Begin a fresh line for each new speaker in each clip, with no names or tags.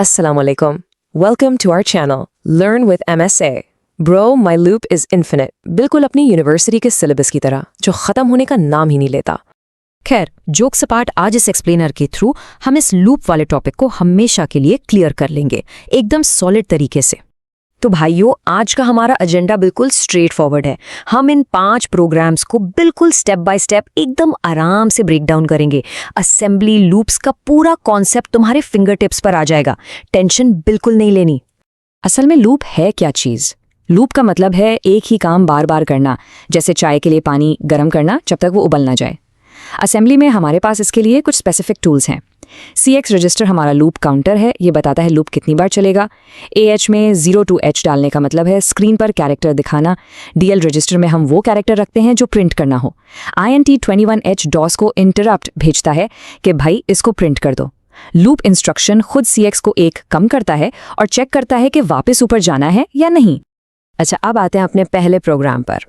Assalamualaikum. Welcome to our channel, Learn with MSA. Bro, my loop is infinite. बिल्कुल अपनी university के syllabus की तरह, जो ख़त्म होने का नाम ही नहीं लेता।
खैर, जोक सपाट आज इस एक्सप्लेनर के थ्रू हम इस लूप वाले टॉपिक को हमेशा के लिए क्लियर कर लेंगे, एकदम सॉलिड तरीके से।
तो भाइयों, आज का हमारा एजेंडा बिल्कुल स्ट्रेट फॉरवर्ड है। हम इन 5 प्रोग्राम्स को बिल्कुल स्टेप बाय स्टेप एकदम आराम से ब्रेक डाउन करेंगे। असेंबली लूप्स का पूरा कॉन्सेप्ट तुम्हारे फिंगर टिप्स पर आ जाएगा। टेंशन बिल्कुल नहीं लेनी।
असल में लूप है क्या चीज़? लूप का मतलब है एक ही काम बार बार करना, जैसे चाय के लिए पानी गर्म करना जब तक वो उबल ना जाए। असेंबली में हमारे पास इसके लिए कुछ स्पेसिफिक टूल्स हैं। CX रजिस्टर हमारा लूप काउंटर है, ये बताता है लूप कितनी बार चलेगा। AH में 0 to H डालने का मतलब है स्क्रीन पर कैरेक्टर दिखाना। DL रजिस्टर में हम वो कैरेक्टर रखते हैं जो प्रिंट करना हो। INT21H DOS को इंटरप्ट भेजता है कि भाई इसको प्रिंट कर दो। लूप इंस्ट्रक्शन खुद CX को एक कम करता है और चेक करता है कि वापस ऊपर जाना है या नहीं।
अच्छा, अब आते हैं अपने पहले प्रोग्राम पर।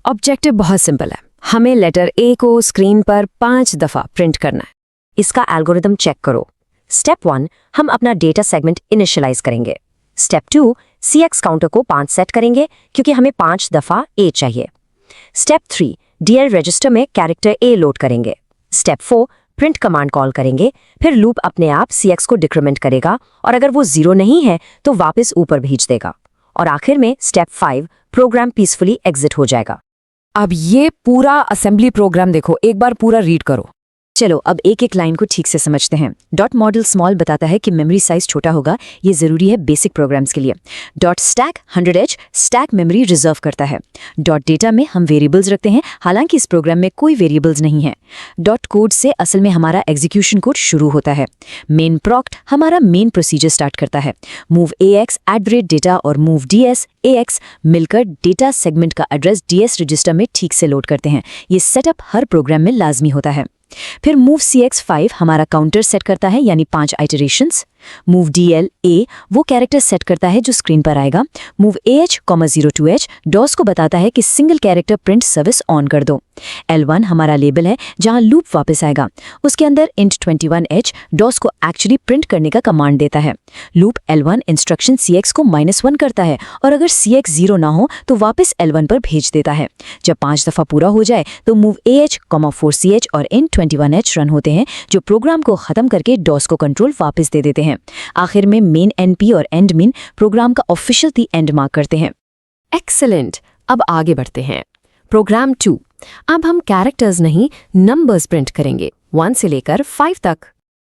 ऑब्जेक्टिव बहुत सिंपल है, हमें लेटर A को स्क्रीन पर 5 दफ़ा प्रिंट करना है। इसका एल्गोरिदम चेक करो। स्टेप 1, हम अपना डेटा सेगमेंट इनिशियलाइज करेंगे। स्टेप 2, CX काउंटर को 5 सेट करेंगे क्योंकि हमें 5 दफ़ा A चाहिए। स्टेप 3, DL रजिस्टर में कैरेक्टर A लोड करेंगे। स्टेप 4, प्रिंट कमांड कॉल करेंगे। फिर लूप अपने आप CX को डिक्रीमेंट करेगा और अगर वो 0 नहीं है तो वापस ऊपर भेज देगा। और आखिर में स्टेप 5, प्रोग्राम पीसफुली एग्जिट हो जाएगा।
अब ये पूरा असेंबली प्रोग्राम देखो, एक बार पूरा रीड करो।
चलो अब एक एक लाइन को ठीक से समझते हैं। डॉट मॉडल स्मॉल बताता है कि मेमोरी साइज छोटा होगा, ये जरूरी है बेसिक प्रोग्राम्स के लिए। Dot stack 100H stack memory reserve करता है। डॉट डेटा में हम वेरिएबल्स रखते हैं, हालांकि इस प्रोग्राम में कोई वेरिएबल्स नहीं है। डॉट कोड से असल में हमारा एग्जीक्यूशन कोड शुरू होता है। मेन प्रोक्ट हमारा मेन प्रोसीजर स्टार्ट करता है। मूव AX @data और मूव DS AX मिलकर डेटा सेगमेंट का एड्रेस DS रजिस्टर में ठीक से लोड करते हैं। ये सेटअप हर प्रोग्राम में लाजमी होता है। फिर मूव CX5 हमारा काउंटर सेट करता है, यानी 5 आइटरेशंस। मूव DL A वो कैरेक्टर सेट करता है जो स्क्रीन पर आएगा। Move AH 0 to H DOS को बताता है कि single character print service on कर दो। L1 हमारा लेबल है जहां लूप वापस आएगा। उसके अंदर int21H DOS को एक्चुअली प्रिंट करने का कमांड देता है। लूप L1 इंस्ट्रक्शन CX को -1 करता है और अगर CX 0 ना हो तो वापस L1 पर भेज देता है। जब 5 दफ़ा पूरा हो जाए तो मूव AH 4CH और int21H रन होते हैं, जो प्रोग्राम को खत्म करके DOS को कंट्रोल वापस दे देते हैं। आखिर में मेन NP और एंड मीन प्रोग्राम का ऑफिशियल एंड मार्क करते हैं।
एक्सेलेंट, अब आगे बढ़ते हैं। प्रोग्राम 2, अब हम कैरेक्टर्स नहीं नंबर्स प्रिंट करेंगे 1 से लेकर 5 तक।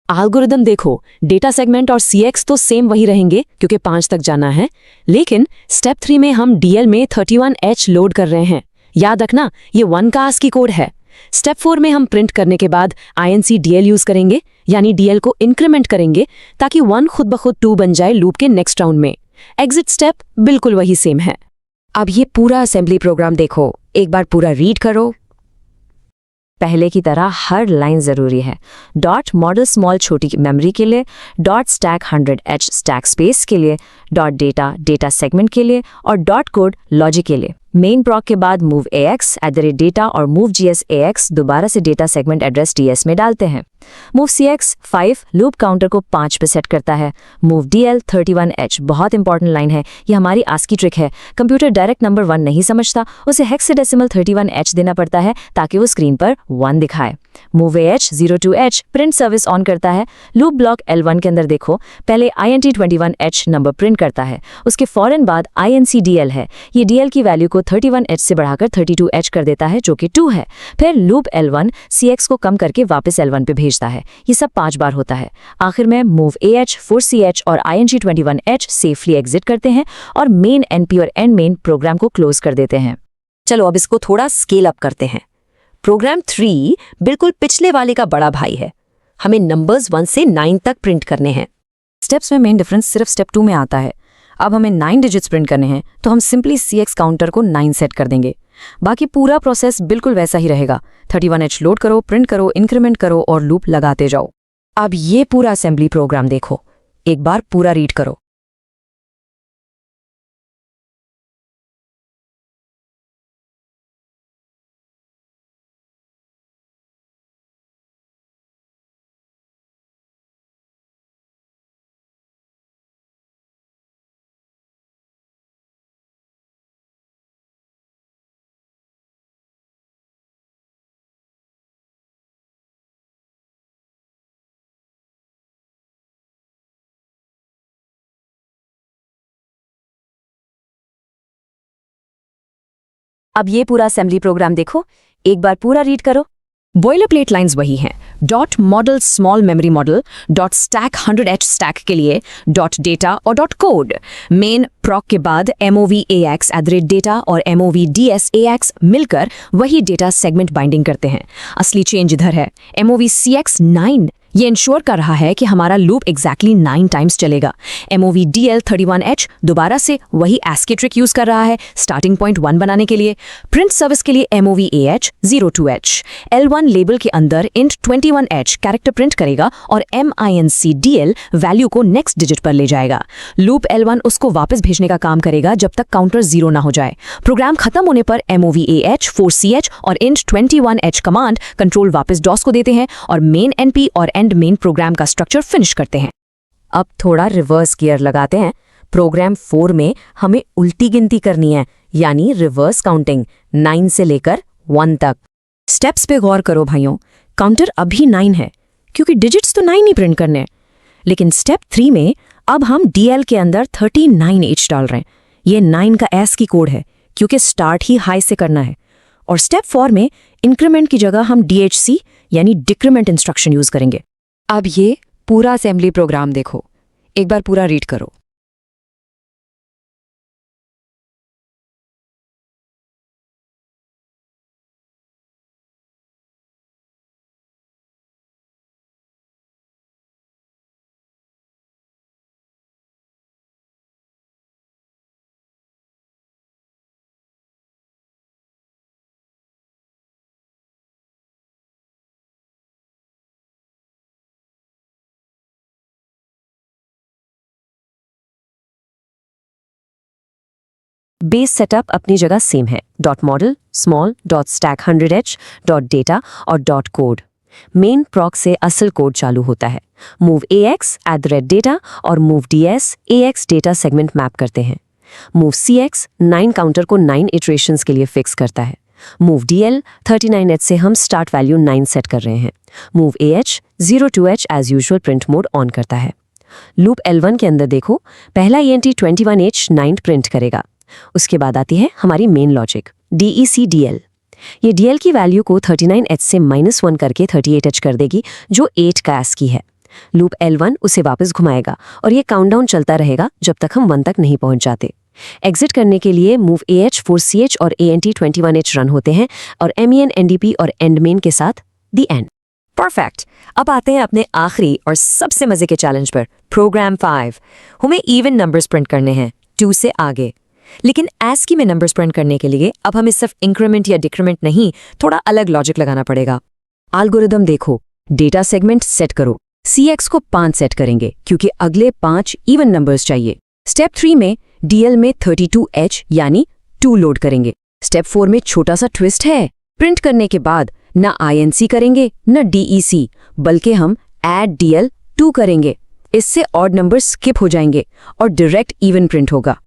एल्गोरिदम देखो, डेटा सेगमेंट और CX तो सेम वही रहेंगे क्योंकि 5 तक जाना है, लेकिन स्टेप 3 में हम DL में 31H लोड कर रहे हैं। याद रखना, ये 1 का ASCII कोड है। स्टेप 4 में हम प्रिंट करने के बाद INC DL यूज करेंगे, यानी DL को इंक्रीमेंट करेंगे ताकि 1 खुद ब खुद 2 बन जाए लूप के नेक्स्ट राउंड में। एग्जिट स्टेप बिल्कुल वही सेम है।
अब ये पूरा असेंबली प्रोग्राम देखो, एक बार पूरा रीड करो। पहले की तरह हर लाइन जरूरी है। डॉट मॉडल स्मॉल छोटी मेमोरी के लिए, dot stack 100H stack space के लिए, डॉट डेटा डेटा सेगमेंट के लिए और डॉट कोड लॉजिक के लिए। मेन प्रॉक के बाद मूव AX @data और मूव GS AX दोबारा से डेटा सेगमेंट एड्रेस DS में डालते हैं। मूव CX5 लूप काउंटर को 5 पे सेट करता है। मूव DL 31H बहुत इंपॉर्टेंट लाइन है, ये हमारी ASCII ट्रिक है। कंप्यूटर डायरेक्ट नंबर 1 नहीं समझता, उसे हेक्साडेसिमल 31H देना पड़ता है ताकि वो स्क्रीन पर 1 दिखाए। Move AH 0 to H print service on करता है। लूप ब्लॉक L1 के अंदर देखो, पहले INT21H नंबर प्रिंट करता है, उसके फौरन बाद INC DL है। ये DL की वैल्यू को 31H से बढ़ाकर 32H कर देता है, जो कि 2 है। फिर लूप L1 CX को कम करके वापस L1 पे भेजता है। ये सब 5 बार होता है। आखिर में मूव AH 4CH और ING21H सेफली एग्जिट करते हैं और मेन NP और एंड मेन प्रोग्राम को क्लोज कर देते हैं। चलो अब इसको थोड़ा स्केल अप करते हैं। प्रोग्राम 3 बिल्कुल पिछले वाले का बड़ा भाई है। हमें नंबर्स 1 से 9 तक प्रिंट करने हैं।
स्टेप्स में मेन डिफरेंस सिर्फ स्टेप 2 में आता है। अब हमें 9 डिजिट्स प्रिंट करने हैं तो हम सिंपली CX काउंटर को 9 सेट कर देंगे। बाकी पूरा प्रोसेस बिल्कुल वैसा ही रहेगा। 31H लोड करो, प्रिंट करो, इंक्रीमेंट करो और लूप लगाते जाओ।
अब ये पूरा असेंबली प्रोग्राम देखो, एक बार पूरा रीड करो। अब ये पूरा असेंबली प्रोग्राम देखो, एक बार पूरा रीड करो।
बॉयलर प्लेट लाइन्स वही हैं। Dot model small memory model, dot stack 100H stack के लिए, डॉट डेटा और डॉट कोड। मेन प्रॉक के बाद MOVAX@data और MOVDSAX मिलकर वही डेटा सेगमेंट बाइंडिंग करते हैं। असली चेंज इधर है, MOVCX9 ये इंश्योर कर रहा है कि हमारा लूप एग्जैक्टली 9 टाइम्स चलेगा। MOVDL31H दोबारा से वही ASCII ट्रिक यूज कर रहा है स्टार्टिंग पॉइंट 1 बनाने के लिए। प्रिंट सर्विस के लिए MOVAH02H L1 लेबल के अंदर int 21H कैरेक्टर प्रिंट करेगा और MINCDL वैल्यू को नेक्स्ट डिजिट पर ले जाएगा। लूप L1 उसको वापस भेजने का काम करेगा जब तक काउंटर 0 ना हो जाए। प्रोग्राम खत्म होने पर MOVAH4CH और int 21H कमांड कंट्रोल वापस DOS को देते हैं और मेन NP और एंड मेन प्रोग्राम का स्ट्रक्चर फिनिश करते हैं।
अब थोड़ा रिवर्स गियर लगाते हैं। प्रोग्राम 4 में हमें उल्टी गिनती करनी है, यानी रिवर्स काउंटिंग 9 से लेकर 1 तक।
स्टेप्स पे गौर करो भाइयों, काउंटर अभी 9 है क्योंकि डिजिट्स तो 9 ही प्रिंट करने हैं। लेकिन स्टेप 3 में अब हम DL के अंदर 39H डाल रहे हैं। ये 9 का ASCII कोड है क्योंकि स्टार्ट ही हाई से करना है। और स्टेप 4 में इंक्रीमेंट की जगह हम DHC यानी डिक्रीमेंट इंस्ट्रक्शन यूज करेंगे।
अब ये पूरा असेंबली प्रोग्राम देखो, एक बार पूरा रीड करो। बेस सेटअप अपनी जगह सेम है। Dot model small, dot stack 100H, dot data और डॉट कोड। मेन प्रॉक से असल कोड चालू होता है। मूव AX@data और move DS AX data segment map करते हैं। मूव CX 9 काउंटर को 9 इटरेशंस के लिए फिक्स करता है। मूव DL 39H से हम स्टार्ट वैल्यू 9 सेट कर रहे हैं। Move AH 02H as usual print mode on करता है। लूप L1 के अंदर देखो, पहला ENT 21H 9 प्रिंट करेगा। उसके बाद आती है हमारी मेन लॉजिक DECDL। ये DL की वैल्यू को 39H से -1 करके 38H कर देगी, जो 8 का ASCII है। लूप L1 उसे वापस घुमाएगा और ये काउंटडाउन चलता रहेगा जब तक हम 1 तक नहीं पहुंच जाते। एग्जिट करने के लिए मूव AH4CH और ANT 21H रन होते हैं और MEN NDP और एंडमेन के साथ दी एंड। परफेक्ट। अब आते हैं अपने आखिरी और सबसे मजे के चैलेंज पर, प्रोग्राम 5। हमें इवन नंबर्स प्रिंट करने हैं 2 से आगे। लेकिन ASCII में नंबर्स प्रिंट करने के लिए अब हमें सिर्फ इंक्रीमेंट या डिक्रीमेंट नहीं, थोड़ा अलग लॉजिक लगाना पड़ेगा। एल्गोरिदम देखो, डेटा सेगमेंट सेट करो। CX को 5 सेट करेंगे क्योंकि अगले 5 इवन नंबर्स चाहिए। स्टेप 3 में DL में 32H यानी 2 लोड करेंगे। स्टेप 4 में छोटा सा ट्विस्ट है, प्रिंट करने के बाद ना INC करेंगे न DEC, बल्कि हम add DL 2 करेंगे। इससे ऑड नंबर स्किप हो जाएंगे और डायरेक्ट इवन प्रिंट होगा।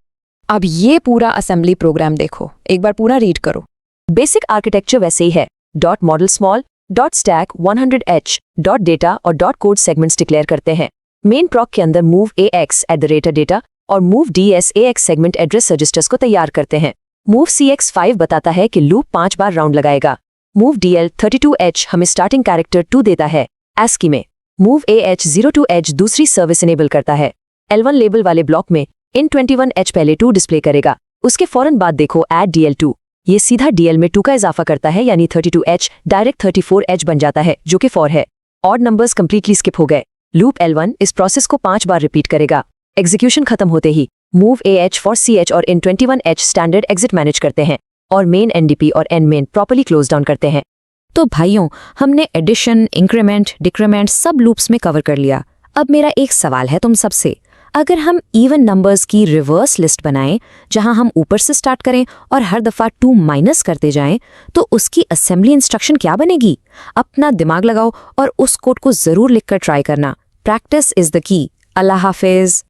अब ये पूरा असेंबली प्रोग्राम देखो, एक बार पूरा रीड करो। बेसिक आर्किटेक्चर वैसे ही है। Dot model small, dot stack 100H, dot data और डॉट कोड सेगमेंट्स डिक्लेयर करते हैं। मेन प्रॉक के अंदर मूव AX@data और move DS AX segment address registers को तैयार करते हैं। मूव CX5 बताता है कि लूप 5 बार राउंड लगाएगा। मूव DL 32H हमें स्टार्टिंग कैरेक्टर 2 देता है ASCII में। मूव AH02H दूसरी सर्विस इनेबल करता है। L1 लेबल वाले ब्लॉक में इन 21H पहले 2 डिस्प्ले करेगा। उसके फौरन बाद देखो add DL2, ये सीधा DL में 2 का इजाफा करता है, यानी 32H डायरेक्ट 34H बन जाता है, जो कि 4 है। ऑड नंबर्स कंप्लीटली स्किप हो गए। लूप L1 इस प्रोसेस को 5 बार रिपीट करेगा। एग्जीक्यूशन खत्म होते ही मूव AH4CH और इन 21H स्टैंडर्ड एग्जिट मैनेज करते हैं और मेन NDP और एंडमेन प्रॉपर्ली क्लोज डाउन करते हैं। तो भाइयों, हमने एडिशन, इंक्रीमेंट, डिक्रीमेंट सब लूप्स में कवर कर लिया। अब मेरा एक सवाल है तुम सबसे, अगर हम इवन नंबर्स की रिवर्स लिस्ट बनाएं जहां हम ऊपर से स्टार्ट करें और हर दफा 2 माइनस करते जाएं, तो उसकी असेंबली इंस्ट्रक्शन क्या बनेगी? अपना दिमाग लगाओ और उस कोड को जरूर लिखकर ट्राई करना। Practice is the key. Allah Hafiz.